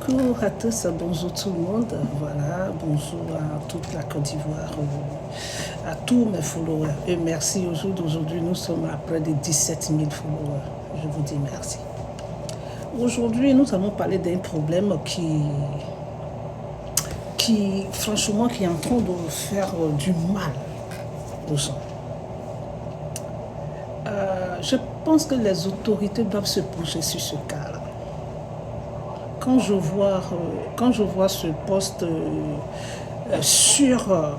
Coucou à tous, bonjour tout le monde, voilà, bonjour à toute la Côte d'Ivoire, à tous mes followers. Et merci au jour d'aujourd'hui, nous sommes à près de 17 000 followers. Je vous dis merci. Aujourd'hui, nous allons parler d'un problème franchement, qui est en train de faire du mal aux gens. Je pense que les autorités doivent se pencher sur ce cas-là. Quand je vois ce poste sur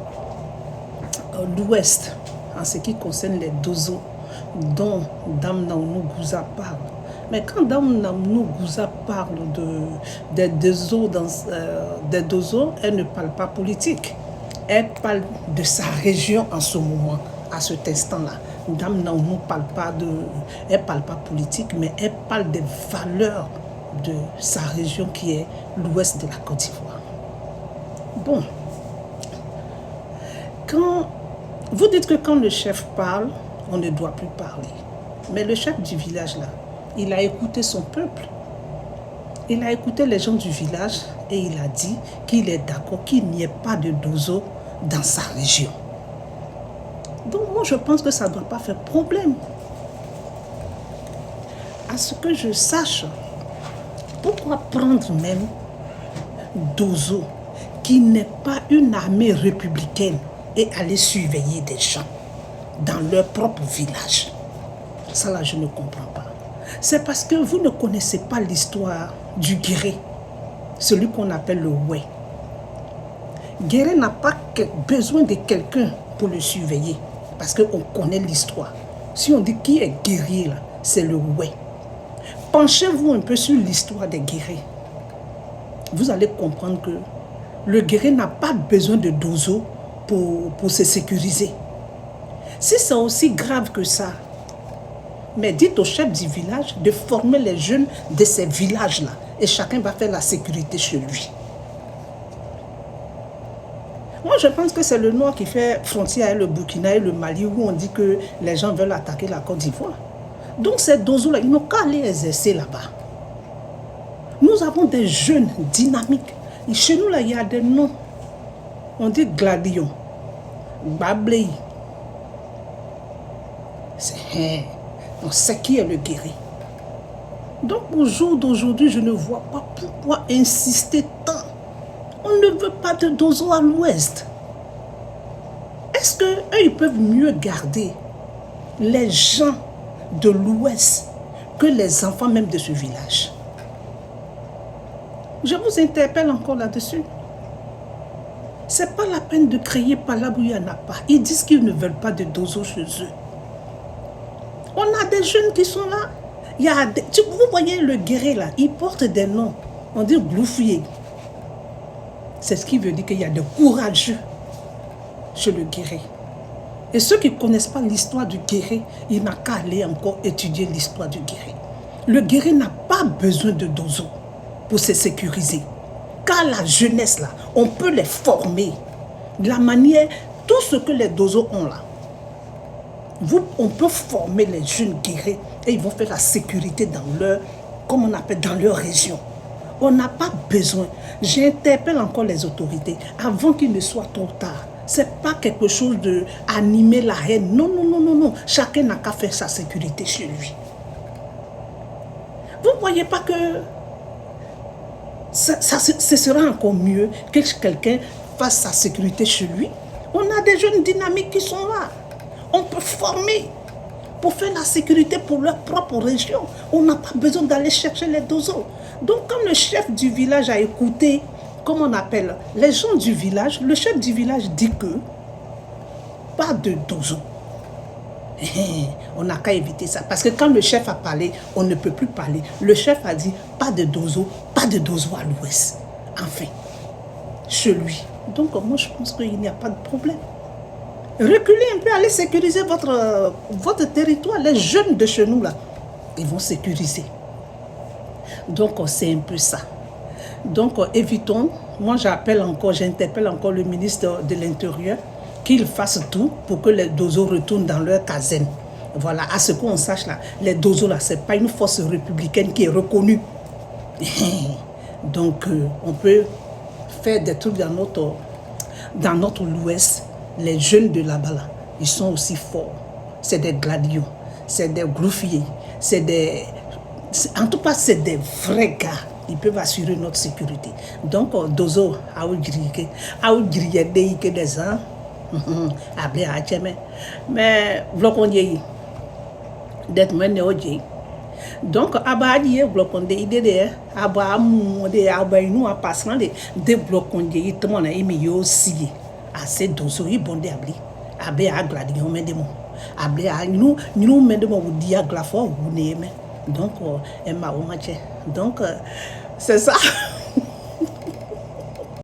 l'Ouest, en ce qui concerne les dozos dont Dame Naounou Gouza parle, mais quand Dame Naounou Gouza parle des dozos, elle ne parle pas politique. Elle parle de sa région en ce moment, à cet instant-là. Dame Naounou elle parle pas politique, mais elle parle des valeurs de sa région qui est l'ouest de la Côte d'Ivoire. Bon, vous dites que quand le chef parle, on ne doit plus parler. Mais le chef du village là, il a écouté son peuple. Il a écouté les gens du village et il a dit qu'il est d'accord qu'il n'y ait pas de dozo dans sa région. Donc moi je pense que ça ne doit pas faire problème. À ce que je sache, pourquoi prendre même dozo qui n'est pas une armée républicaine et aller surveiller des gens dans leur propre village? Ça là, je ne comprends pas. C'est parce que vous ne connaissez pas l'histoire du Guéré, celui qu'on appelle le Oué. Guéré n'a pas besoin de quelqu'un pour le surveiller, parce qu'on connaît l'histoire. Si on dit qui est guerrier là, c'est le Oué. Penchez-vous un peu sur l'histoire des guerriers. Vous allez comprendre que le guerrier n'a pas besoin de dozo pour se sécuriser. Si c'est aussi grave que ça, mais dites au chef du village de former les jeunes de ces villages-là et chacun va faire la sécurité chez lui. Moi, je pense que c'est le Nord qui fait frontière avec le Burkina et le Mali où on dit que les gens veulent attaquer la Côte d'Ivoire. Donc ces dozos-là, ils n'ont qu'à aller exercer là-bas. Nous avons des jeunes dynamiques. Et chez nous, là, il y a des noms. On dit Gladion, Bablei. On sait qui est le guerrier. Donc au jour d'aujourd'hui, je ne vois pas pourquoi insister tant. On ne veut pas de dozo à l'ouest. Est-ce qu'eux, ils peuvent mieux garder les gens de l'ouest que les enfants même de ce village? Je vous interpelle encore là-dessus. C'est pas la peine de créer par là où il n'y en a pas. Ils disent qu'ils ne veulent pas de dozo chez eux. On a des jeunes qui sont là. Vous voyez le guerrier là, il porte des noms. On dit Gloufouye. C'est ce qui veut dire qu'il y a des courageux chez le guerrier. Et ceux qui ne connaissent pas l'histoire du guerrier, il n'a qu'à aller encore étudier l'histoire du guerrier. Le guerrier n'a pas besoin de dozo pour se sécuriser. Car la jeunesse là, on peut les former. De la manière, tout ce que les dozos ont là, on peut former les jeunes guerriers et ils vont faire la sécurité dans leur, comme on appelle, dans leur région. On n'a pas besoin. J'interpelle encore les autorités avant qu'il ne soit trop tard. Ce n'est pas quelque chose de animer la haine. Non, non, non, non, non. Chacun n'a qu'à faire sa sécurité chez lui. Vous ne voyez pas que ce sera encore mieux que quelqu'un fasse sa sécurité chez lui? On a des jeunes dynamiques qui sont là. On peut former pour faire la sécurité pour leur propre région. On n'a pas besoin d'aller chercher les dozos. Donc quand le chef du village a écouté, comme on appelle, les gens du village, le chef du village dit que pas de dozo. On n'a qu'à éviter ça. Parce que quand le chef a parlé, on ne peut plus parler. Le chef a dit pas de dozo à l'ouest. Enfin, chez lui. Donc moi je pense qu'il n'y a pas de problème. Reculez un peu, allez sécuriser votre territoire. Les jeunes de chez nous, là, ils vont sécuriser. Donc, c'est un peu ça. Donc, évitons. Moi, j'interpelle encore le ministre de l'Intérieur qu'il fasse tout pour que les dozos retournent dans leur caserne. Voilà, à ce qu'on sache, là, les dozos, là, ce n'est pas une force républicaine qui est reconnue. Donc, on peut faire des trucs dans notre ouest. Les jeunes de là-bas, là, ils sont aussi forts. C'est des gladios, c'est des glouffiers, en tout cas, c'est des vrais gars. Ils peuvent assurer notre sécurité. Donc, dozo, que des gens, mais vlokonye d'être mené au J. Donc, abadi bloconde idée abamu de abainu a passant de bloconde itmona imi yo si assez dozo i bonde abli abe a gladion mendemo able a nous mendemo dia glafo ou neme. Donc, elle m'a donc c'est ça.